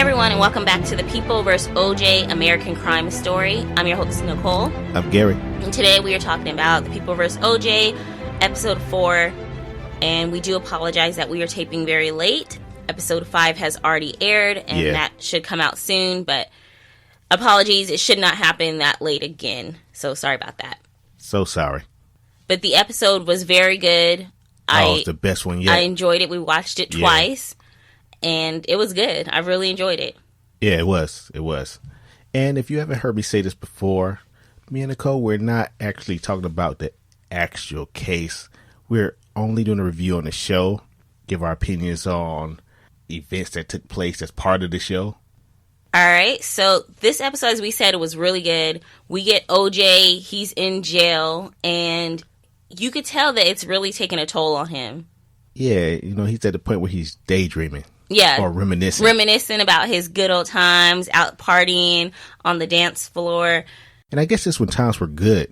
everyone, and welcome back to the People vs. OJ American Crime Story. I'm your host, Nicole. I'm Gary. And today we are talking about the People vs. OJ, episode 4. And we do apologize that we are taping very late. Episode 5 has already aired, and that should come out soon. But apologies, it should not happen that late again. So sorry about that. So sorry. But the episode was very good. It's the best one yet. I enjoyed it. We watched it twice. And it was good. I really enjoyed it. Yeah, it was. It was. And if you haven't heard me say this before, me and Nicole, we're not actually talking about the actual case. We're only doing a review on the show, give our opinions on events that took place as part of the show. All right. So this episode, as we said, it was really good. We get OJ. He's in jail. And you could tell that it's really taking a toll on him. Yeah. You know, he's at the point where he's daydreaming. Yeah. Or reminiscing. Reminiscing about his good old times, out partying on the dance floor. And I guess this when times were good.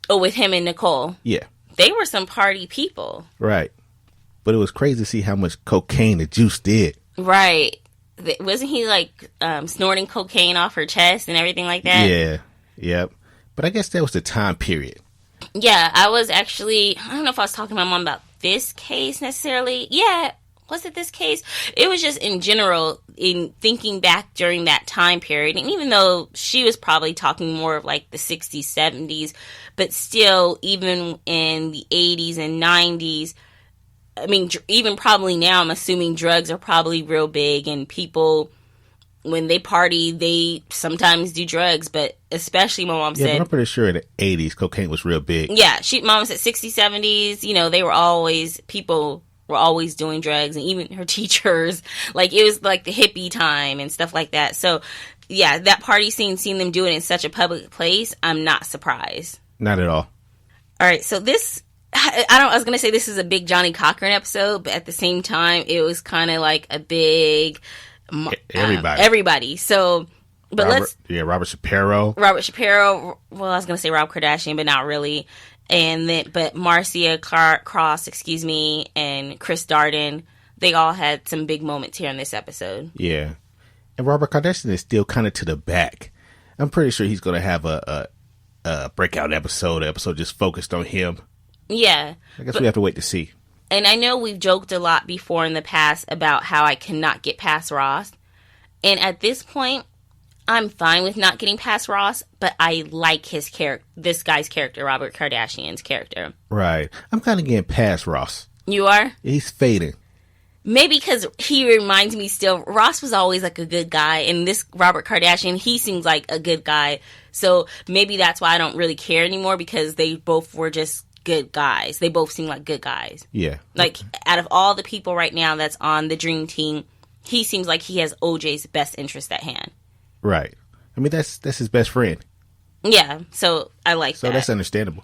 Oh, with him and Nicole. Yeah. They were some party people. Right. But it was crazy to see how much cocaine the juice did. Right. Wasn't he like snorting cocaine off her chest and everything like that? Yeah. Yep. But I guess that was the time period. Yeah. I don't know if I was talking to my mom about this case necessarily. Yeah. Was it this case? It was just in general, in thinking back during that time period. And even though she was probably talking more of like the 60s, 70s, but still, even in the 80s and 90s, I mean, even probably now, I'm assuming drugs are probably real big. And people, when they party, they sometimes do drugs. But especially, my mom said... Yeah, I'm pretty sure in the 80s, cocaine was real big. Yeah, mom said 60s, 70s, you know, they were always... People... were always doing drugs, and even her teachers, like it was like the hippie time and stuff like that. So yeah, that party scene, seeing them do it in such a public place, I'm not surprised. Not at all. All right, so I was gonna say this is a big Johnny Cochran episode, but at the same time it was kind of like a big everybody. So but Robert Shapiro, well, I was gonna say Rob Kardashian, but not really. But Marcia Cross, and Chris Darden, they all had some big moments here in this episode. Yeah. And Robert Kardashian is still kind of to the back. I'm pretty sure he's going to have a breakout episode just focused on him. Yeah. I guess we have to wait to see. And I know we've joked a lot before in the past about how I cannot get past Ross. And at this point, I'm fine with not getting past Ross, but I like his character, this guy's character, Robert Kardashian's character. Right. I'm kind of getting past Ross. You are? He's fading. Maybe because he reminds me still, Ross was always like a good guy, and this Robert Kardashian, he seems like a good guy. So maybe that's why I don't really care anymore, because they both were just good guys. They both seem like good guys. Yeah. Like, out of all the people right now that's on the Dream Team, he seems like he has OJ's best interest at hand. Right. I mean, that's his best friend. Yeah, so I like that. So that's understandable.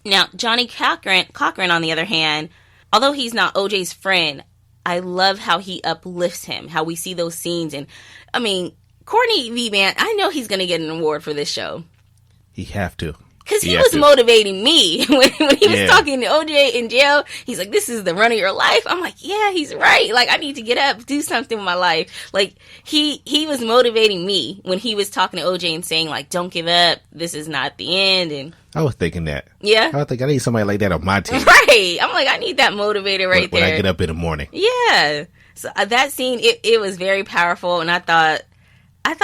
Now, Johnny Cochran, on the other hand, although he's not OJ's friend, I love how he uplifts him, how we see those scenes. And, I mean, Courtney V. Man, I know he's going to get an award for this show. He have to. Because he was motivating me when he was talking to OJ in jail. He's like, this is the run of your life. I'm like, yeah, he's right. Like, I need to get up, do something with my life. Like, he was motivating me when he was talking to OJ and saying, like, don't give up. This is not the end. And I was thinking that. Yeah? I was thinking, I need somebody like that on my team. Right. I'm like, I need that motivator there. When I get up in the morning. Yeah. So that scene, it was very powerful. And I thought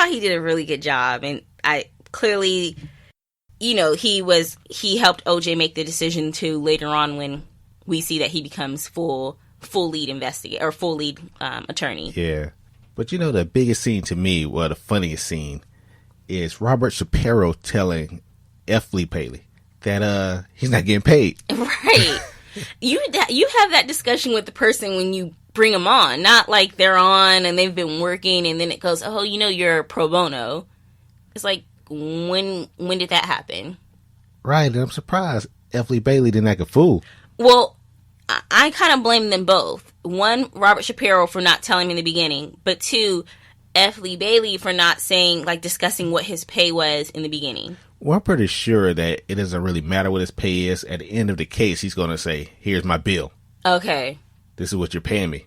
he did a really good job. And I clearly... You know, he helped OJ make the decision to later on when we see that he becomes full lead investigator or full lead attorney. Yeah. But you know, the biggest scene to me, well, the funniest scene is Robert Shapiro telling F. Lee Paley that he's not getting paid. Right. You have that discussion with the person when you bring them on, not like they're on and they've been working and then it goes, oh, you know, you're pro bono. It's like, when did that happen? Right, and I'm surprised F. Lee Bailey didn't act a fool. Well, I kind of blame them both. One, Robert Shapiro for not telling me in the beginning, but two, F. Lee Bailey for not saying, like, discussing what his pay was in the beginning. Well, I'm pretty sure that it doesn't really matter what his pay is. At the end of the case, he's going to say, here's my bill. Okay. This is what you're paying me.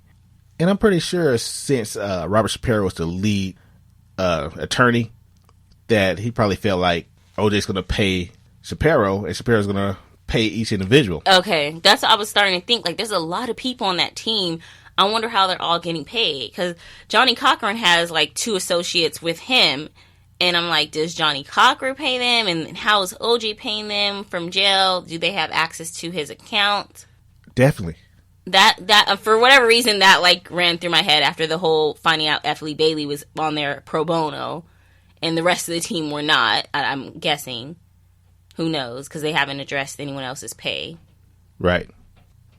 And I'm pretty sure since Robert Shapiro was the lead attorney, that he probably felt like OJ's going to pay Shapiro, and Shapiro's going to pay each individual. Okay, that's what I was starting to think. Like, there's a lot of people on that team. I wonder how they're all getting paid. Because Johnny Cochran has, like, 2 associates with him. And I'm like, does Johnny Cochran pay them? And how is OJ paying them from jail? Do they have access to his account? Definitely. That for whatever reason, that, like, ran through my head after the whole finding out F. Lee Bailey was on there pro bono. And the rest of the team were not, I'm guessing. Who knows? Because they haven't addressed anyone else's pay. Right.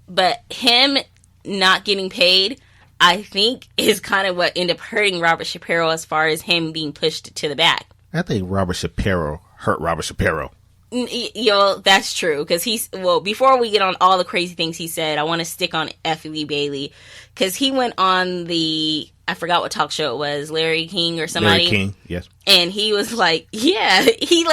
But him not getting paid, I think, is kind of what ended up hurting Robert Shapiro as far as him being pushed to the back. I think Robert Shapiro hurt Robert Shapiro. That's true. Because before we get on all the crazy things he said, I want to stick on F. Lee Bailey. Because he went on I forgot what talk show it was, Larry King or somebody. Larry King, yes. And he was like, yeah, he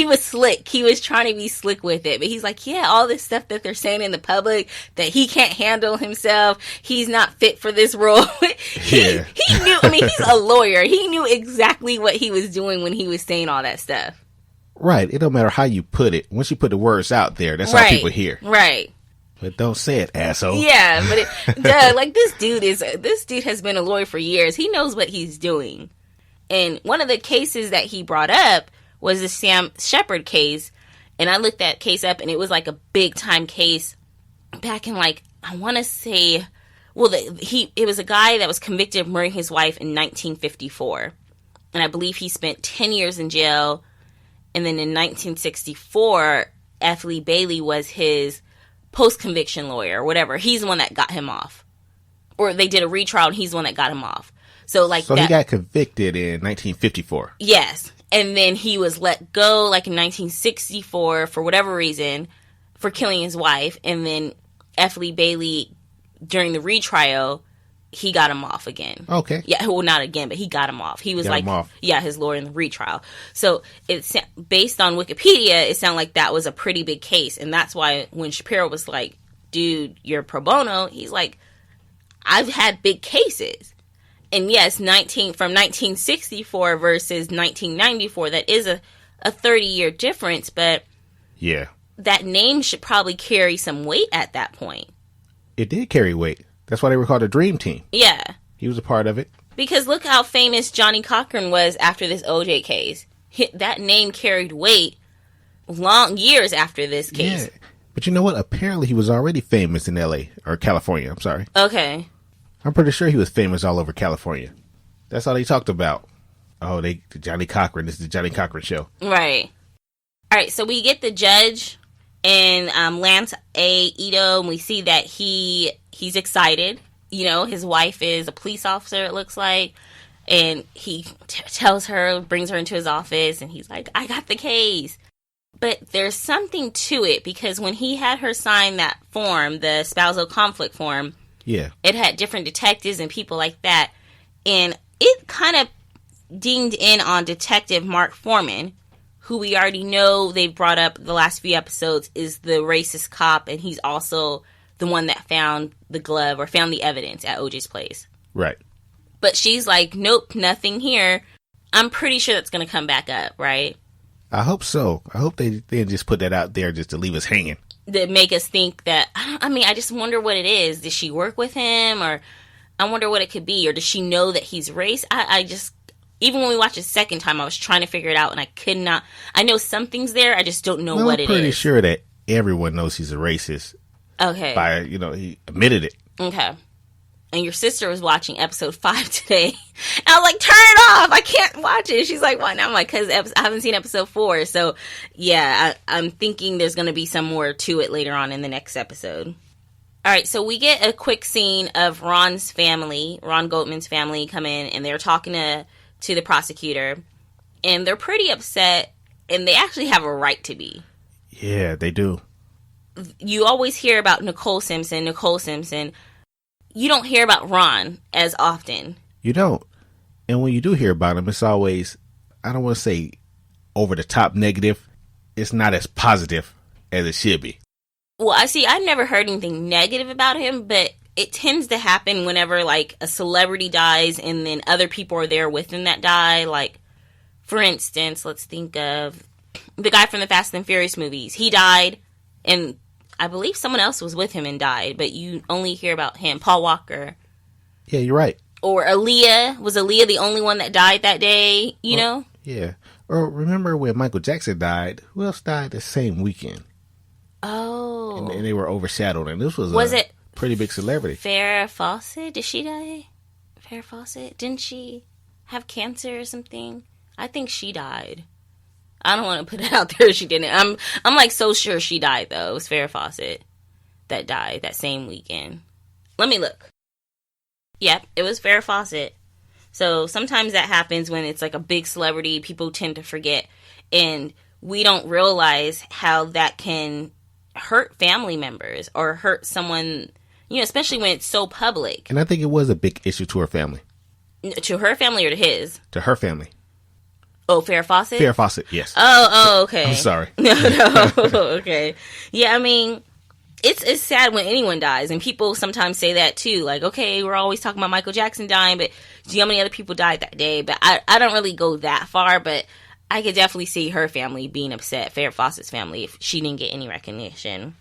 was slick. He was trying to be slick with it. But he's like, yeah, all this stuff that they're saying in the public, that he can't handle himself. He's not fit for this role. He knew, I mean, he's a lawyer. He knew exactly what he was doing when he was saying all that stuff. Right. It don't matter how you put it. Once you put the words out there, that's all people hear. Right. But don't say it, asshole. Yeah, but like this dude has been a lawyer for years. He knows what he's doing. And one of the cases that he brought up was the Sam Shepard case. And I looked that case up, and it was like a big time case back in, like, I want to say, it was a guy that was convicted of murdering his wife in 1954. And I believe he spent 10 years in jail. And then in 1964, F. Lee Bailey was his post-conviction lawyer or whatever. He's the one that got him off. Or they did a retrial, and he's the one that got him off. So he got convicted in 1954. Yes. And then he was let go, like, in 1964 for whatever reason for killing his wife. And then F. Lee Bailey, during the retrial, he got him off again. Okay. Yeah, well, not again, but he got him off. He was his lawyer in the retrial. So it's based on Wikipedia, it sounded like that was a pretty big case. And that's why when Shapiro was like, dude, you're pro bono, he's like, I've had big cases. And yes, from 1964 versus 1994, that is a 30-year difference, but yeah, that name should probably carry some weight at that point. It did carry weight. That's why they were called the Dream Team. Yeah. He was a part of it. Because look how famous Johnny Cochran was after this OJ case. That name carried weight long years after this case. Yeah. But you know what? Apparently he was already famous in L.A. or California. I'm sorry. Okay. I'm pretty sure he was famous all over California. That's all they talked about. Oh, Johnny Cochran. This is the Johnny Cochran show. Right. All right. So we get the judge and Lance A. Ito, and we see that he's excited. You know, his wife is a police officer, it looks like. And he tells her, brings her into his office, and he's like, I got the case. But there's something to it, because when he had her sign that form, the spousal conflict form, yeah, it had different detectives and people like that. And it kind of dinged in on Detective Mark Foreman, who we already know they've brought up the last few episodes is the racist cop, and he's also the one that found the glove or found the evidence at OJ's place. Right. But she's like, nope, nothing here. I'm pretty sure that's going to come back up, right? I hope so. I hope they didn't just put that out there just to leave us hanging. That make us think that, I just wonder what it is. Does she work with him? Or I wonder what it could be. Or does she know that he's race? Even when we watched it the second time, I was trying to figure it out, and I could not. I know something's there. I just don't know what it is. I'm pretty sure that everyone knows he's a racist. Okay. He admitted it. Okay. And your sister was watching episode 5 today. And I was like, turn it off. I can't watch it. She's like, why not? I'm like, because I haven't seen episode 4. So, yeah, I'm thinking there's going to be some more to it later on in the next episode. All right, so we get a quick scene of Ron Goldman's family come in, and they're talking to the prosecutor. And they're pretty upset, and they actually have a right to be. Yeah, they do. You always hear about Nicole Simpson. You don't hear about Ron as often. You don't. And when you do hear about him, it's always, I don't want to say over the top negative. It's not as positive as it should be. Well, I've never heard anything negative about him, but it tends to happen whenever, like, a celebrity dies and then other people are there with them that die. Like, for instance, let's think of the guy from the Fast and Furious movies. He died, and I believe someone else was with him and died, but you only hear about him. Paul Walker. Yeah, you're right. Or Aaliyah. Was Aaliyah the only one that died that day, you know? Yeah. Or remember when Michael Jackson died, who else died the same weekend? Oh. And they were overshadowed, and this was it pretty big celebrity. Farrah Fawcett? Did she die? Farrah Fawcett? Didn't she have cancer or something? I think she died. I don't want to put it out there if she didn't. I'm like so sure she died, though. It was Farrah Fawcett that died that same weekend. Let me look. Yep, it was Farrah Fawcett. So sometimes that happens when it's like a big celebrity. People tend to forget. And we don't realize how that can hurt family members or hurt someone, you know, especially when it's so public. And I think it was a big issue to her family. To her family or to his? To her family. Oh, Farrah Fawcett? Farrah Fawcett, yes. Oh, okay. I'm sorry. No, okay. Yeah, I mean, it's sad when anyone dies, and people sometimes say that too. Like, okay, we're always talking about Michael Jackson dying, but do you know how many other people died that day? But I don't really go that far, but I could definitely see her family being upset, Farrah Fawcett's family, if she didn't get any recognition.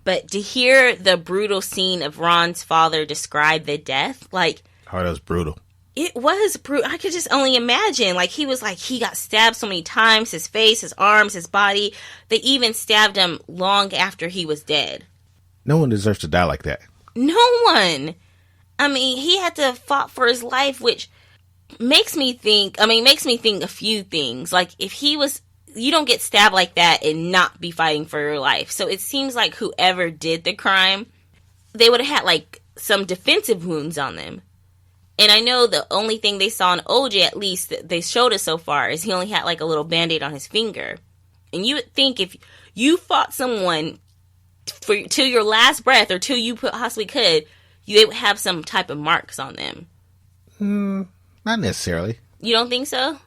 But to hear the brutal scene of Ron's father describe the death, like... Oh, that was brutal. It was brutal. I could just only imagine. Like, he got stabbed so many times. His face, his arms, his body. They even stabbed him long after he was dead. No one deserves to die like that. No one. I mean, he had to fought for his life, which makes me think a few things. Like, if he was... You don't get stabbed like that and not be fighting for your life. So it seems like whoever did the crime, they would have had, like, some defensive wounds on them. And I know the only thing they saw in OJ, at least, that they showed us so far, is he only had, like, a little Band-Aid on his finger. And you would think if you fought someone till your last breath, or till you possibly could, they would have some type of marks on them. Not necessarily. You don't think so?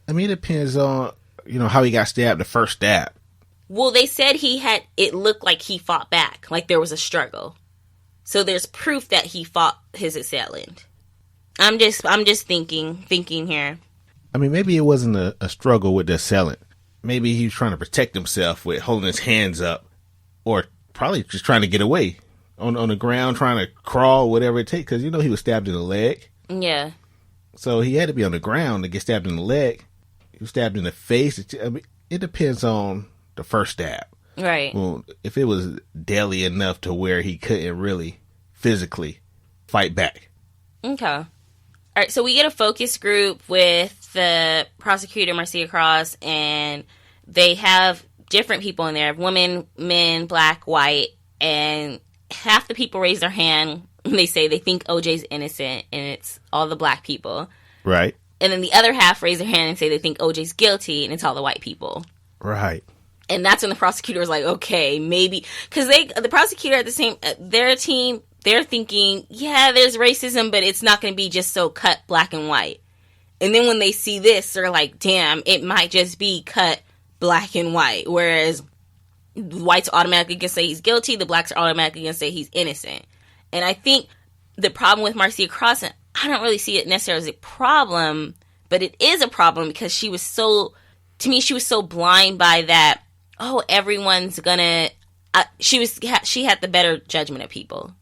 I mean, it depends on, how he got stabbed the first stab. Well, they said it looked like he fought back, like there was a struggle. So there's proof that he fought his assailant. I'm just thinking here. I mean, maybe it wasn't a struggle with the assailant. Maybe he was trying to protect himself with holding his hands up, or probably just trying to get away on the ground, trying to crawl, whatever it takes. Because he was stabbed in the leg. Yeah. So he had to be on the ground to get stabbed in the leg. He was stabbed in the face. I mean, it depends on the first stab. Right. Well, if it was deadly enough to where he couldn't really physically fight back. Okay. All right, so we get a focus group with the prosecutor, Marcia Cross, and they have different people in there. Women, men, black, white, and half the people raise their hand and they say they think OJ's innocent, and it's all the black people. Right. And then the other half raise their hand and say they think OJ's guilty, and it's all the white people. Right. And that's when the prosecutor is like, okay, maybe. Because the prosecutor at their team... They're thinking, yeah, there's racism, but it's not going to be just so cut black and white. And then when they see this, they're like, damn, it might just be cut black and white. Whereas the whites automatically can say he's guilty, the blacks are automatically going to say he's innocent. And I think the problem with Marcia Cross, I don't really see it necessarily as a problem, but it is a problem because she was so blind by that, oh, everyone's going to... She had the better judgment of people.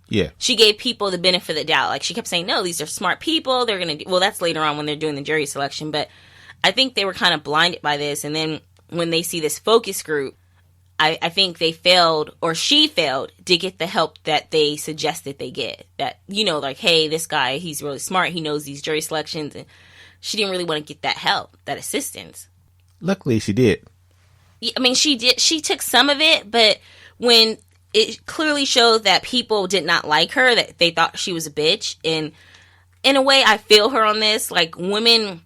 Yeah. She gave people the benefit of the doubt. Like, she kept saying, no, these are smart people. They're going to do... Well, that's later on when they're doing the jury selection. But I think they were kind of blinded by this. And then when they see this focus group, I think they failed, or she failed, to get the help that they suggested they get. That, like, hey, this guy, he's really smart. He knows these jury selections. And she didn't really want to get that help, that assistance. Luckily, she did. I mean, she did. She took some of it, but when... It clearly showed that people did not like her, that they thought she was a bitch. And in a way, I feel her on this. Like, women,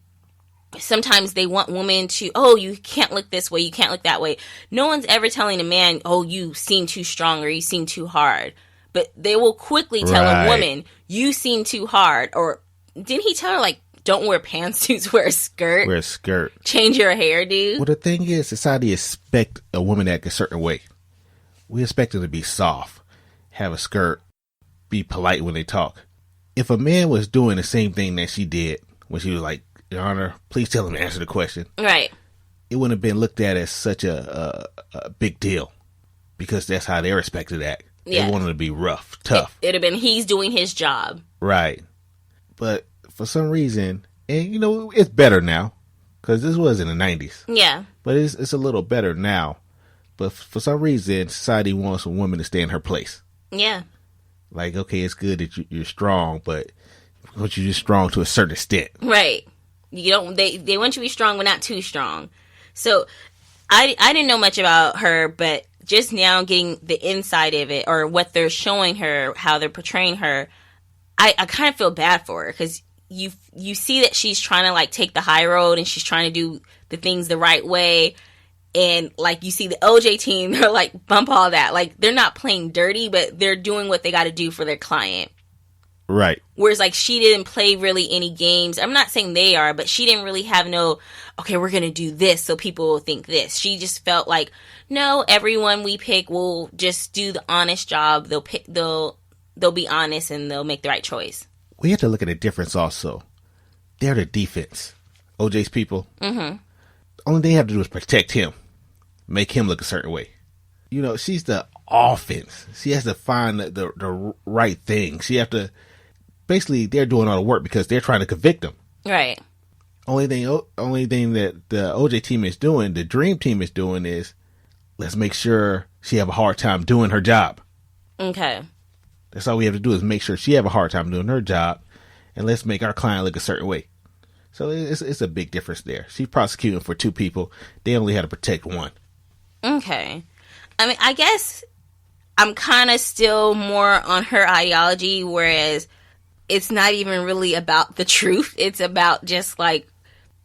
sometimes they want women to, oh, you can't look this way, you can't look that way. No one's ever telling a man, oh, you seem too strong or you seem too hard. But they will quickly tell a woman, you seem too hard. Or didn't he tell her, like, don't wear pantsuits, wear a skirt? Wear a skirt. Change your hairdo. Well, the thing is, society expect a woman to act a certain way. We expect her to be soft, have a skirt, be polite when they talk. If a man was doing the same thing that she did when she was like, Your Honor, please tell him to answer the question. Right. It wouldn't have been looked at as such a big deal because that's how they respected that. Yeah. They wanted to be rough, tough. It'd have been he's doing his job. Right. But for some reason, and it's better now because this was in the 90s. Yeah. But it's a little better now. But for some reason, society wants a woman to stay in her place. Yeah. Like, okay, it's good that you're strong, but you're just strong to a certain extent. Right. You don't. They want you to be strong, but not too strong. So, I didn't know much about her, but just now getting the inside of it, or what they're showing her, how they're portraying her, I kind of feel bad for her because you see that she's trying to like take the high road and she's trying to do the things the right way. And, like, you see the OJ team, they're like, bump all that. Like, they're not playing dirty, but they're doing what they got to do for their client. Right. Whereas, like, she didn't play really any games. I'm not saying they are, but she didn't really have okay, we're going to do this so people will think this. She just felt like, no, everyone we pick will just do the honest job. They'll be honest and they'll make the right choice. We have to look at the difference also. They're the defense. OJ's people. Mm-hmm. Only thing they have to do is protect him. Make him look a certain way. She's the offense. She has to find the right thing. She have to... Basically, they're doing all the work because they're trying to convict him. Right. Only thing that the OJ team is doing, the Dream team is doing is, let's make sure she have a hard time doing her job. Okay. That's all we have to do is make sure she have a hard time doing her job, and let's make our client look a certain way. So it's a big difference there. She's prosecuting for two people. They only had to protect one. Okay. I mean, I guess I'm kind of still more on her ideology, whereas it's not even really about the truth. It's about just like,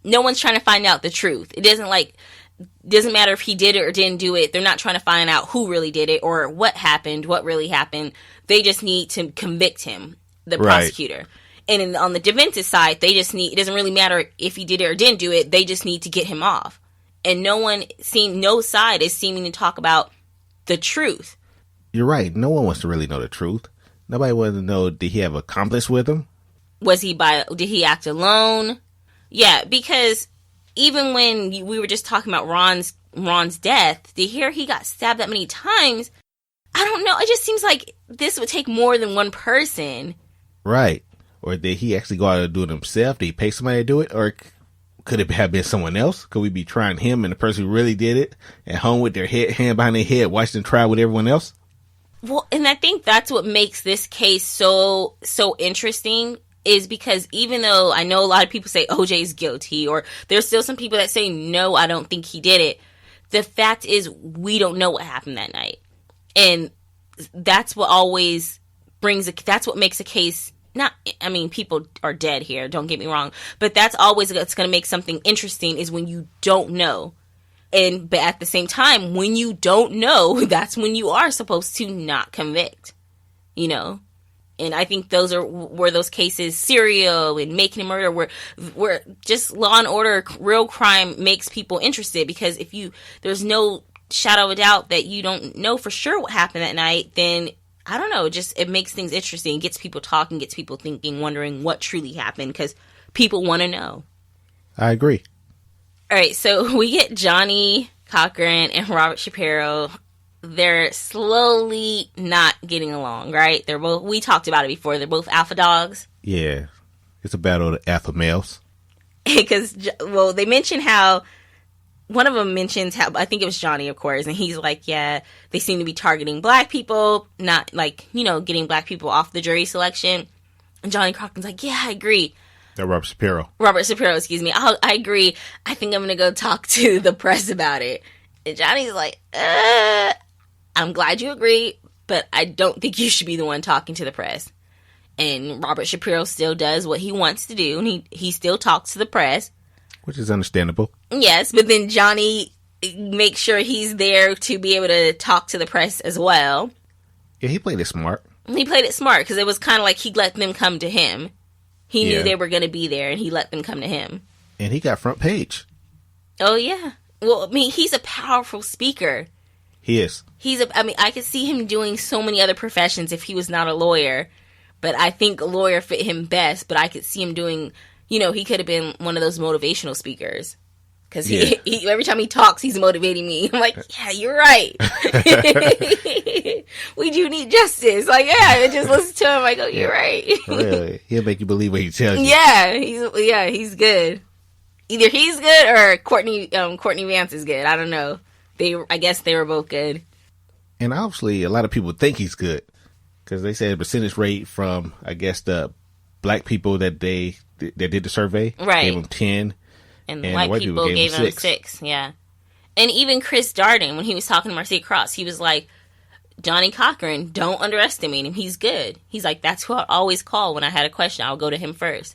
no one's trying to find out the truth. It doesn't matter if he did it or didn't do it. They're not trying to find out who really did it or what happened, what really happened. They just need to convict him, the prosecutor. And on the defense's side, it doesn't really matter if he did it or didn't do it. They just need to get him off. And no side is seeming to talk about the truth. You're right. No one wants to really know the truth. Nobody wants to know, did he have an accomplice with him? Did he act alone? Yeah, because even when we were just talking about Ron's death, to hear he got stabbed that many times, I don't know. It just seems like this would take more than one person. Right. Or did he actually go out and do it himself? Did he pay somebody to do it? Or could it have been someone else? Could we be trying him and the person who really did it at home with their hand behind their head, watching them try with everyone else? Well, and I think that's what makes this case so interesting, is because even though I know a lot of people say OJ's guilty, or there's still some people that say, no, I don't think he did it. The fact is, we don't know what happened that night. And that's what that's what makes a case, people are dead here, don't get me wrong, but that's always going to make something interesting, is when you don't know. But at the same time, when you don't know, that's when you are supposed to not convict, And I think were those cases, serial and making a murder, where just Law and Order, real crime makes people interested, because there's no shadow of a doubt that you don't know for sure what happened that night, then I don't know, just it makes things interesting, gets people talking, gets people thinking, wondering what truly happened, because people want to know. I agree. All right, so we get Johnny Cochran and Robert Shapiro. They're slowly not getting along, right? We talked about it before, they're both alpha dogs. Yeah, it's a battle of the alpha males. Because, they mention how, one of them mentions how, I think it was Johnny, of course, and he's like, yeah, they seem to be targeting black people, not getting black people off the jury selection. And Johnny Cochran's like, yeah, I agree. Robert Shapiro, excuse me. I agree. I think I'm going to go talk to the press about it. And Johnny's like, I'm glad you agree, but I don't think you should be the one talking to the press. And Robert Shapiro still does what he wants to do, and he still talks to the press. Which is understandable. Yes, but then Johnny makes sure he's there to be able to talk to the press as well. Yeah, he played it smart. He played it smart, because it was kind of like he let them come to him. He knew they were going to be there, and he let them come to him. And he got front page. Oh, yeah. Well, he's a powerful speaker. He is. I could see him doing so many other professions if he was not a lawyer, but I think a lawyer fit him best, but I could see him doing, he could have been one of those motivational speakers. Because he every time he talks, he's motivating me. I'm like, yeah, you're right. We do need justice. Like, yeah, just listen to him. I go, you're right. Really? He'll make you believe what he tells you. Yeah, he's good. Either he's good or Courtney Vance is good. I don't know. I guess they were both good. And obviously, a lot of people think he's good because they said the percentage rate from, I guess, the black people that did the survey gave him 10. And white people gave him 6. Yeah. And even Chris Darden, when he was talking to Marcia Cross, he was like, Johnny Cochran, don't underestimate him. He's good. He's like, that's who I always call when I had a question. I'll go to him first.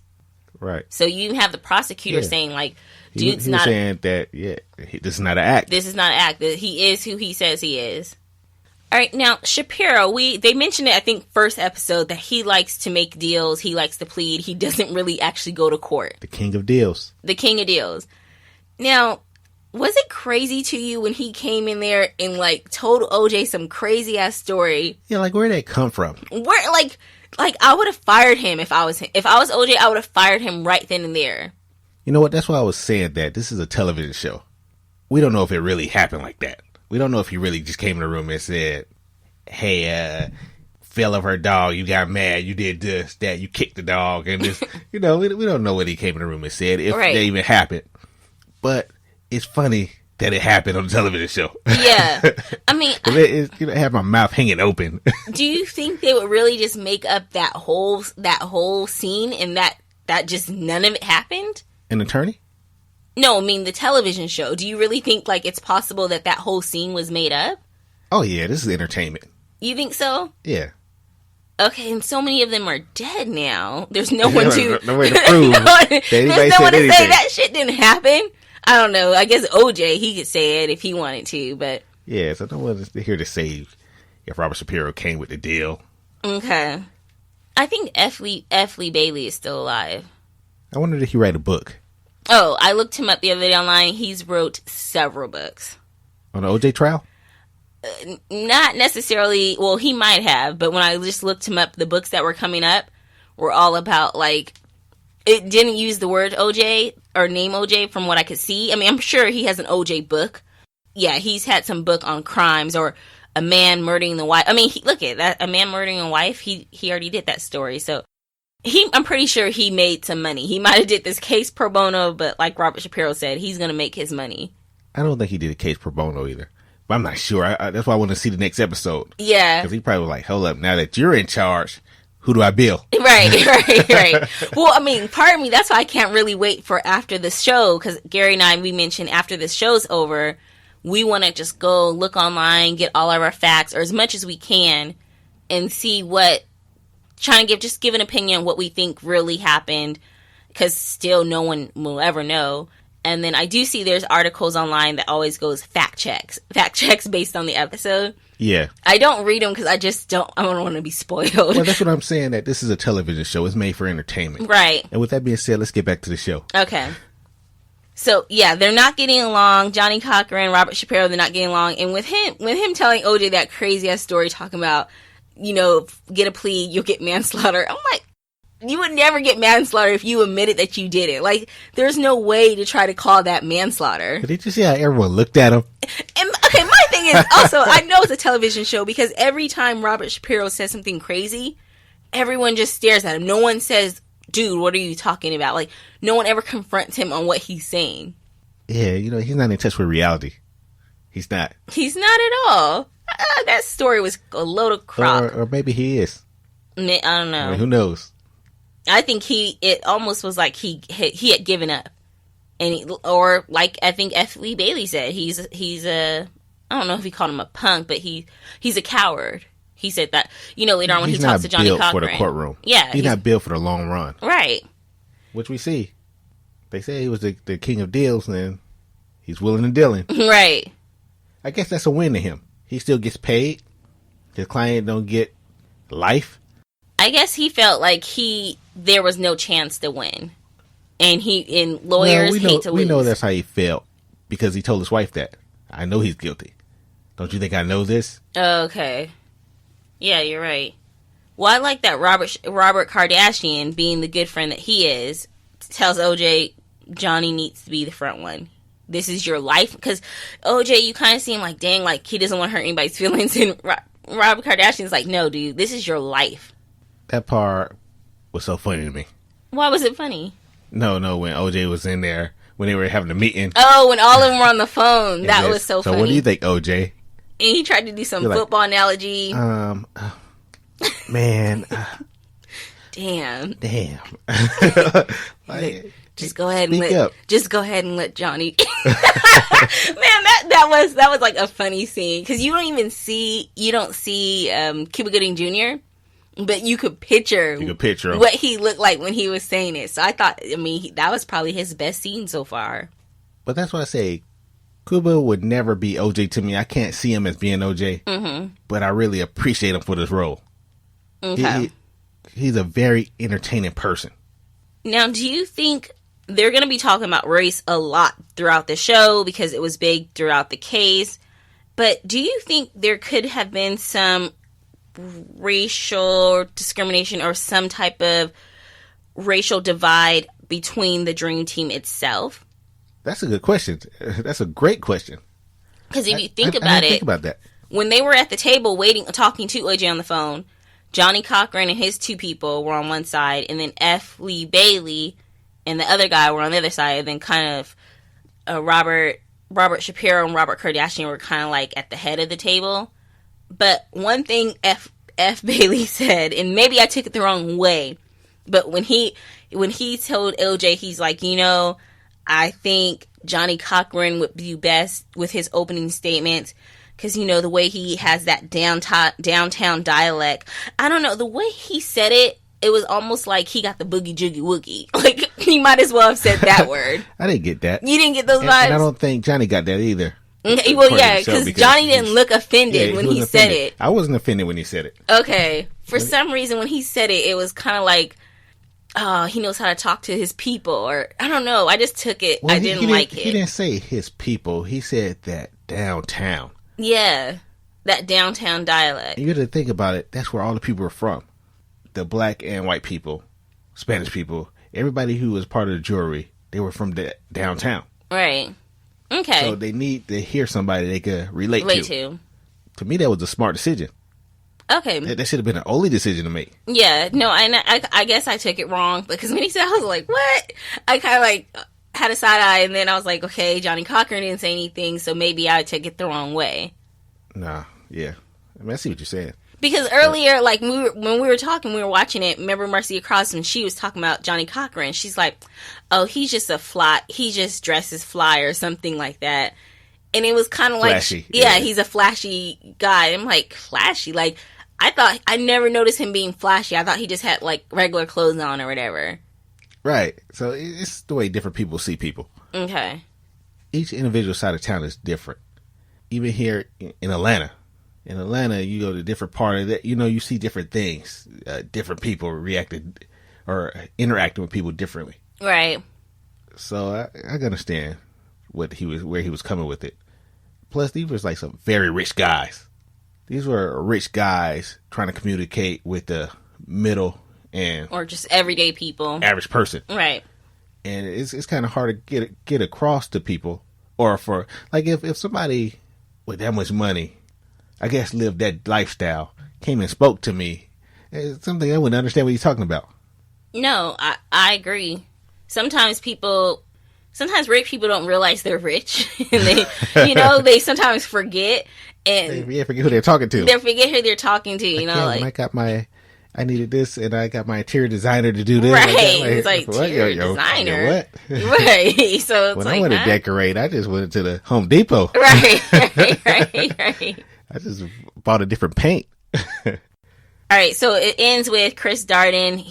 Right. So you have the prosecutor saying, like, dude's he was saying that, this is not an act. This is not an act. That he is who he says he is. All right, now, Shapiro, they mentioned it, I think, first episode, that he likes to make deals, he likes to plead, he doesn't really actually go to court. The king of deals. The king of deals. Now, was it crazy to you when he came in there and, like, told OJ some crazy-ass story? Yeah, like, where'd that come from? Where, like, I would have fired him if I was him. If I was OJ, I would have fired him right then and there. You know what? That's why I was saying that this is a television show. We don't know if it really happened like that. We don't know if he really just came in the room and said, hey, fell off her dog, you got mad, you did this, that, you kicked the dog, and this, we don't know what he came in the room and said, if that even happened. But it's funny that it happened on a television show. Yeah. I mean, I have my mouth hanging open. Do you think they would really just make up that whole scene and that just none of it happened? An attorney? No, I mean the television show. Do you really think like it's possible that whole scene was made up? Oh yeah, this is entertainment. You think so? Yeah. Okay, and so many of them are dead now. There's no one to no way to prove. There's no one to say that shit didn't happen. I don't know. I guess OJ, he could say it if he wanted to, but yeah. So no one's here to say if Robert Shapiro came with the deal. Okay. I think F. Lee Bailey is still alive. I wonder if he write a book. Oh, I looked him up the other day online. He's wrote several books. On the OJ trial? Not necessarily. Well, he might have, but when I just looked him up, the books that were coming up were all about, like, it didn't use the word OJ or name OJ from what I could see. I mean, I'm sure he has an OJ book. Yeah, he's had some book on crimes or a man murdering the wife. I mean, look at that. A man murdering a wife. He already did that story. So I'm pretty sure he made some money. He might have did this case pro bono, but like Robert Shapiro said, he's going to make his money. I don't think he did a case pro bono either. But I'm not sure. That's why I want to see the next episode. Yeah. Because he probably was like, hold up, now that you're in charge, who do I bill? Right. Well, I mean, part of me, that's why I can't really wait for after the show, because Gary and I, we mentioned after this show's over, we want to just go look online, get all of our facts, or as much as we can, and see trying to give an opinion on what we think really happened, because still no one will ever know. And then I do see there's articles online that always goes fact checks based on the episode. Yeah. I don't read them because I don't want to be spoiled. Well, that's what I'm saying, that this is a television show. It's made for entertainment. Right. And with that being said, let's get back to the show. Okay. So, yeah, they're not getting along. Johnny Cochran, Robert Shapiro, they're not getting along. And with him telling OJ that crazy-ass story talking about, get a plea, you'll get manslaughter. I'm like, you would never get manslaughter if you admitted that you did it. Like, there's no way to try to call that manslaughter. Did you see how everyone looked at him? And, okay, my thing is also, I know it's a television show because every time Robert Shapiro says something crazy, everyone just stares at him. No one says, dude, what are you talking about? Like, no one ever confronts him on what he's saying. Yeah, he's not in touch with reality. He's not. He's not at all. That story was a load of crap. Or maybe he is. I don't know. I mean, who knows? I think it almost was like he had given up. And or like I think F. Lee Bailey said, he's a, I don't know if he called him a punk, but he's a coward. He said that, later on when he talks to Johnny Cochran. He's not built for the courtroom. Yeah. He's not built for the long run. Right. Which we see. They say he was the king of deals, and he's willing and dealing. Right. I guess that's a win to him. He still gets paid. His client don't get life. I guess he felt like there was no chance to win. And lawyers hate to lose. We know that's how he felt because he told his wife that. I know he's guilty. Don't you think I know this? Okay. Yeah, you're right. Well, I like that Robert Kardashian, being the good friend that he is, tells OJ Johnny needs to be the front one. This is your life. Because OJ, you kind of seem like, dang, like he doesn't want to hurt anybody's feelings. And Robert Kardashian's like, no, dude, this is your life. That part was so funny to me. Why was it funny? No, when OJ was in there, when they were having a meeting. Oh, when all of them were on the phone. That was so funny. So what do you think, OJ? And he tried to do some football analogy. Man. Damn. Like, just go ahead and let Johnny. Man, that was like a funny scene because you don't see Cuba Gooding Jr., but you could picture him. What he looked like when he was saying it. So I thought, that was probably his best scene so far. But that's why I say Cuba would never be OJ to me. I can't see him as being OJ, but I really appreciate him for this role. Okay. He's a very entertaining person. Now, do you think they're going to be talking about race a lot throughout the show because it was big throughout the case? But do you think there could have been some racial discrimination or some type of racial divide between the Dream Team itself? That's a good question. That's a great question. Because if you think about it, think about that. When they were at the table talking to OJ on the phone, Johnny Cochran and his two people were on one side, and then F. Lee Bailey and the other guy were on the other side, and then kind of Robert Shapiro and Robert Kardashian were kind of like at the head of the table. But one thing F. Bailey said, and maybe I took it the wrong way, but when he told LJ, he's like, I think Johnny Cochran would do best with his opening statements because, the way he has that downtown dialect. I don't know, the way he said it, it was almost like he got the boogie joogie woogie. Like, he might as well have said that word. I didn't get that. You didn't get those vibes? And I don't think Johnny got that either. Okay, well, yeah, because Johnny didn't look offended when he said it. I wasn't offended when he said it. Okay. For some reason, when he said it, it was kind of like, oh, he knows how to talk to his people. Or, I don't know. I just took it. Well, I didn't like it. He didn't say his people. He said that downtown. Yeah. That downtown dialect. You got to think about it. That's where all the people are from. The black and white people, Spanish people, everybody who was part of the jury, they were from the downtown. Right. Okay. So they need to hear somebody they could relate to. To me, that was a smart decision. Okay. That should have been an only decision to make. Yeah. No, I guess I took it wrong because when he said, I was like, what? I kind of like had a side eye, and then I was like, okay, Johnny Cochran didn't say anything, so maybe I took it the wrong way. Nah. Yeah. I see what you're saying. Because earlier, like, when we were talking, we were watching it, remember Marcia Crosman, she was talking about Johnny Cochran. She's like, oh, he's just he just dresses fly or something like that. And it was kind of like, flashy. Yeah, he's a flashy guy. I'm like, flashy? Like, I never noticed him being flashy. I thought he just had, like, regular clothes on or whatever. Right. So it's the way different people see people. Okay. Each individual side of town is different. Even here in Atlanta. In Atlanta, you go to different part of that. You see different things. Different people reacted or interacting with people differently. Right. So I understand where he was coming with it. Plus, these were like some very rich guys. These were rich guys trying to communicate with the middle and or just everyday people, average person. Right. And it's kind of hard to get across to people, or for like if somebody with that much money, I guess, lived that lifestyle, came and spoke to me, it's something I wouldn't understand what he's talking about. No, I agree. Sometimes rich people don't realize they're rich. And they sometimes forget. And they forget who they're talking to. They forget who they're talking to, when I needed this, and I got my interior designer to do this. Right. It's like, interior designer. What? Right. So it's when I went to decorate, I just went to the Home Depot. Right. I just bought a different paint. All right, so it ends with Chris Darden.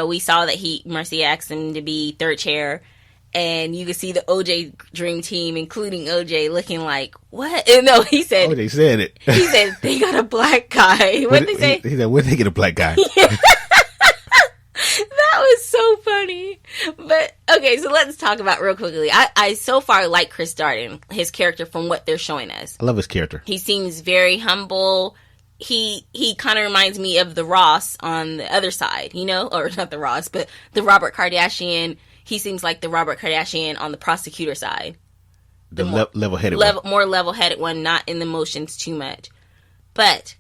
We saw that Marcia asked him to be third chair, and you could see the OJ Dream Team, including OJ, looking like, what? And no, he said... OJ said it. He said, they got a black guy. What did they say? He said, where'd they get a black guy? Yeah. That was so funny. But, Okay, so let's talk about real quickly. I so far like Chris Darden, his character, from what they're showing us. I love his character. He seems very humble. He kind of reminds me of the Ross on the other side, you know? Or not the Ross, but the Robert Kardashian. He seems like the Robert Kardashian on the prosecutor side. The level-headed one. More level-headed one, not in the motions too much. But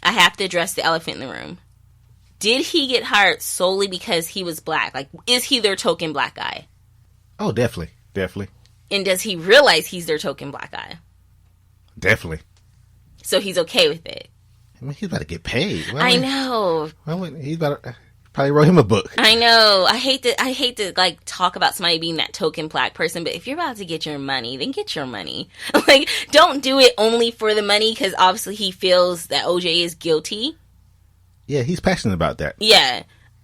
I have to address the elephant in the room. Did he get hired solely because he was black? Like, is he their token black guy? Oh, definitely. Definitely. And does he realize he's their token black guy? Definitely. So he's okay with it. I mean, he's about to get paid. I know. He's about to probably wrote him a book. I know. I hate to like talk about somebody being that token black person, but if you're about to get your money, then get your money. Like, don't do it only for the money, because obviously he feels that OJ is guilty. Yeah, he's passionate about that. Yeah,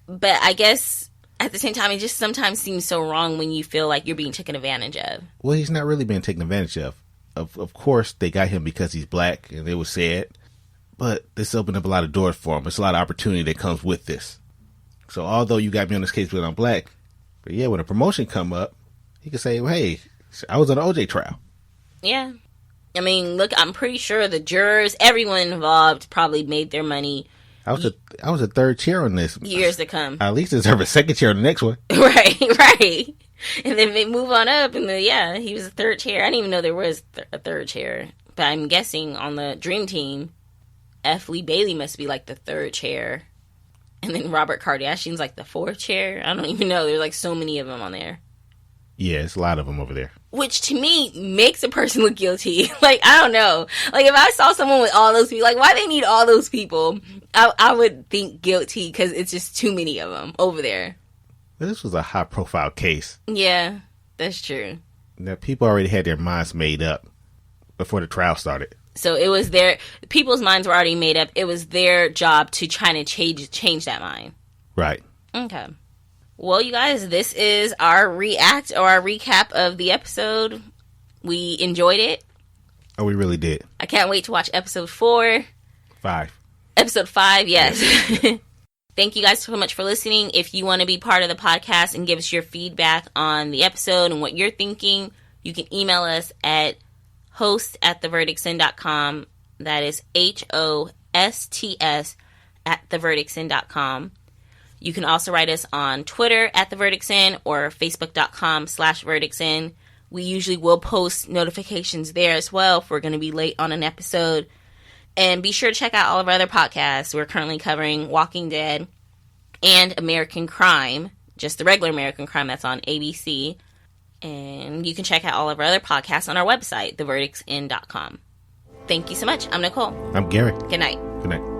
but I guess at the same time, it just sometimes seems so wrong when you feel like you're being taken advantage of. Well, he's not really being taken advantage of. Of course, they got him because he's black, and it was sad. But this opened up a lot of doors for him. There's a lot of opportunity that comes with this. So although you got me on this case because I'm black, but yeah, when a promotion come up, he could say, well, hey, I was on the OJ trial. Yeah. I mean, look, I'm pretty sure the jurors, everyone involved probably made their money. I was a third chair on this. Years to come. I at least deserve a second chair on the next one. Right. And then they move on up, and he was a third chair. I didn't even know there was a third chair. But I'm guessing on the Dream Team, F. Lee Bailey must be like the third chair. And then Robert Kardashian's like the fourth chair. I don't even know. There's like so many of them on there. Yeah, it's a lot of them over there. Which to me makes a person look guilty. Like, I don't know. Like, if I saw someone with all those people, like, why they need all those people? I would think guilty because it's just too many of them over there. But this was a high profile case. Yeah, that's true. Now, people already had their minds made up before the trial started. So it was people's minds were already made up. It was their job to try to change that mind. Right. Okay. Well, you guys, this is our recap of the episode. We enjoyed it. Oh, we really did. I can't wait to watch episode 4. 5. Episode 5, yes. Thank you guys so much for listening. If you want to be part of the podcast and give us your feedback on the episode and what you're thinking, you can email us at host@theverdictsin.com. That is HOSTS @theverdictsin.com. You can also write us on Twitter @theverdictsin or facebook.com/verdictsin. We usually will post notifications there as well if we're going to be late on an episode. And be sure to check out all of our other podcasts. We're currently covering Walking Dead and American Crime, just the regular American Crime that's on ABC. And you can check out all of our other podcasts on our website, theverdictsin.com. Thank you so much. I'm Nicole. I'm Gary. Good night. Good night.